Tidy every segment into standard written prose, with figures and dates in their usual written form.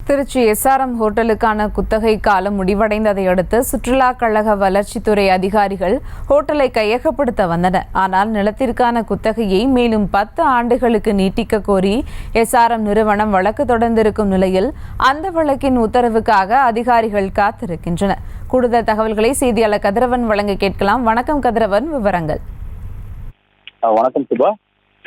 Trichy SRM ஹோட்டலுக்கான குத்தகை காலம் முடிவடைந்ததை அடுத்து சுற்றுலா கழக வளர்ச்சித்துறை அதிகாரிகள் ஹோட்டலை கையகப்படுத்த வந்தனர். ஆனால் நிலத்திற்கான குத்தகையை மேலும் 10 ஆண்டுகளுக்கு நீட்டிக்க கோரி எஸ்ஆர்எம் நிறுவனம் வழக்கு தொடர்ந்திருக்கும் நிலையில் அந்த வழக்கின் உத்தரவுக்காக அதிகாரிகள் காத்திருக்கின்றனர். கூடுதல் தகவல்களை செய்தியாளர் கதிரவன் வழங்க கேட்கலாம். வணக்கம் கதிரவன், விவரங்கள். வணக்கம் சுபா.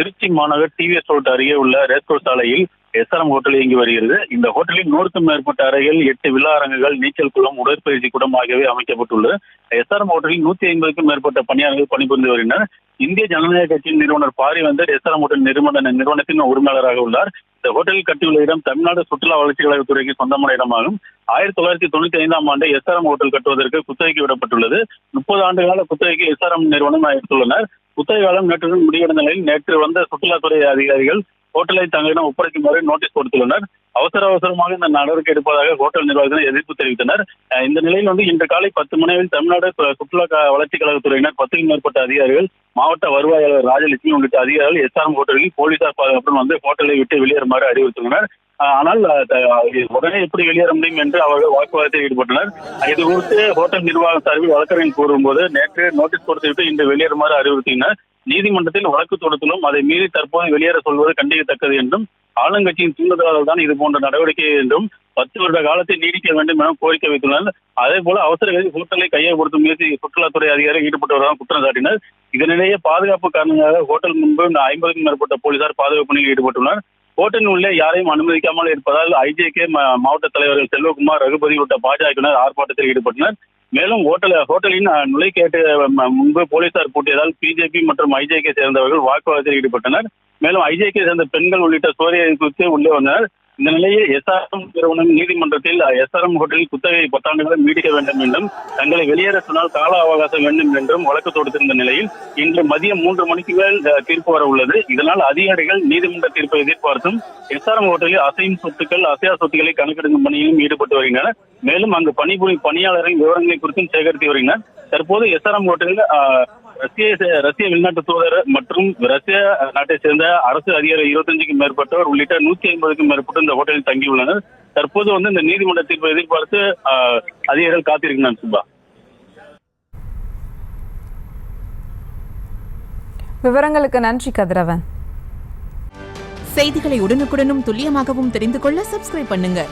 திருச்சி மாநகர் டிவிஎஸ் ரோட் அருகே உள்ள ரேஸ்கோர்ஸ் சாலையில் எஸ்ஆர்எம் ஹோட்டல் இயங்கி வருகிறது. இந்த ஹோட்டலில் 100க்கும் மேற்பட்ட அறைகள், 8 விழா அரங்குகள், நீச்சல் குளம், உடற்பயிற்சி கூடம் ஆகியவை அமைக்கப்பட்டுள்ளது. எஸ்ஆர்எம் ஹோட்டலில் 150க்கும் மேற்பட்ட பணியாளர்கள் பணிபுரிந்து வருகின்றனர். இந்திய ஜனநாயக கட்சியின் நிறுவனர் பாரிவேந்தர் எஸ்ஆர்எம் ஹோட்டல் நிறுவனத்தின் உரிமையாளராக உள்ளார். இந்த ஹோட்டலில் கட்டியுள்ள இடம் தமிழ்நாடு சுற்றுலா வளர்ச்சி கழகத்துறைக்கு சொந்தமான இடமாகும். 1995ஆம் ஆண்டு எஸ்ஆர்எம் ஹோட்டல் கட்டுவதற்கு குத்தகைக்கு விடப்பட்டுள்ளது. 30 ஆண்டுகால குத்தகைக்கு எஸ்ஆர்எம் நிறுவனம் எடுத்துள்ளனர். குத்தகை காலம் நேற்றுடன் முடிவடைந்த நிலையில் நேற்று வந்த சுற்றுலாத்துறை அதிகாரிகள் ஹோட்டலை தங்களிடம் ஒப்படைக்குமாறு நோட்டீஸ் கொடுத்துள்ளனர். அவசரமாக இந்த நடவடிக்கை எடுப்பதாக ஹோட்டல் நிர்வாகத்தினர் எதிர்ப்பு தெரிவித்தனர். இந்த நிலையில் இன்று காலை 10 மணியில் தமிழ்நாடு சுற்றுலா வளர்ச்சி கழகத்துறையினர் 10க்கும் மேற்பட்ட அதிகாரிகள், மாவட்ட வருவாயாளர் ராஜலட்சுமி உள்ளிட்ட அதிகாரிகள் எஸ்ஆர்எம் ஹோட்டலில் போலீசார் பாதுகாப்புடன் ஹோட்டலை விட்டு வெளியேறுமாறு அறிவுறுத்தினர். ஆனால் உடனே எப்படி வெளியேற முடியும் என்று அவர்கள் வாக்குவாதத்தில் ஈடுபட்டனர். இது குறித்து ஹோட்டல் நிர்வாகம் சார்பில் வழக்கறிஞர் கூறும்போது, நேற்று நோட்டீஸ் கொடுத்துவிட்டு இன்று வெளியேறுமாறு அறிவுறுத்தினர். நீதிமன்றத்தில் வழக்கு தொடுத்துள்ளோம். அதை மீறி தற்போது வெளியேற சொல்வது கண்டிக்கத்தக்கது என்றும், ஆளுங்கட்சியின் தூண்டுதலால் தான் இது போன்ற நடவடிக்கை என்றும் 10 வருட காலத்தை நீடிக்க வேண்டும் என கோரிக்கை வைத்துள்ளனர். அதே போல அவசர ஹோட்டலை கையகப்படுத்தும் முயற்சி சுற்றுலாத்துறை அதிகாரிகள் ஈடுபட்டு வருவதாக குற்றம் சாட்டினர். இதனிடையே பாதுகாப்பு காரணங்களாக ஹோட்டல் முன்பு 50க்கும் மேற்பட்ட போலீசார் பாதுகாப்பு பணியில் ஈடுபட்டுள்ளனர். ஹோட்டலின் உள்ளே யாரையும் அனுமதிக்காமல் இருப்பதால் ஐஜேகே மாவட்ட தலைவர்கள் செல்வகுமார், ரகுபதி உள்ளிட்ட பாஜகவினர் ஆர்ப்பாட்டத்தில் ஈடுபட்டனர். மேலும் ஹோட்டலின் நுழைகேட்டு முன்பு போலீசார் பூட்டியதால் பிஜேபி மற்றும் ஐஜேகே சேர்ந்தவர்கள் வாக்குவாதத்தில் ஈடுபட்டனர். மேலும் ஐஜேகே சேர்ந்த பெண்கள் உள்ளிட்ட சோதனை குறித்து உள்ளே வந்தனர். இந்த நிலையில் எஸ்ஆர்எம் நிறுவனம் நீதிமன்றத்தில் எஸ்ஆர்எம் ஹோட்டலில் குத்தகை 10 ஆண்டுகள் நீடிக்க வேண்டும் என்றும், தங்களை வெளியேற சொன்னால் கால அவகாசம் வேண்டும் என்றும் வழக்கு தொடுத்திருந்த நிலையில் இன்று மதியம் 3 மணிக்கு மேல் தீர்ப்பு வர உள்ளது. இதனால் அதிகாரிகள் நீதிமன்ற தீர்ப்பை எதிர்பார்த்தும் எஸ்ஆர்எம் ஹோட்டலில் அசையும் சொத்துக்கள், அசையா சொத்துக்களை கணக்கெடுக்கும் பணியிலும் ஈடுபட்டு வருகின்றனர். மேலும் அங்கு பணிபுரியும் பணியாளர்களின் விவரங்களை குறித்தும் சேகரித்து வருகின்றனர். தற்போது எஸ்ஆர்எம் ஹோட்டலில் ரஷ்ய வெளிநாட்டு தூதர் மற்றும் ரஷ்ய நாட்டை சேர்ந்த அரசு அதிகாரி 25க்கும் மேற்பட்டோர் உள்ளிட்ட 150க்கும் மேற்பட்ட இந்த ஹோட்டலில் தங்கியுள்ளனர். தற்போது இந்த நீதிமன்ற தீர்ப்பை எதிர்பார்த்து அதிகாரிகள் காத்திருக்கிறார். சுபா, விவரங்களுக்கு நன்றி கதிரவன். செய்திகளை உடனுக்குடனும் துல்லியமாகவும் தெரிந்து கொள்ள சப்ஸ்கிரைப் பண்ணுங்க.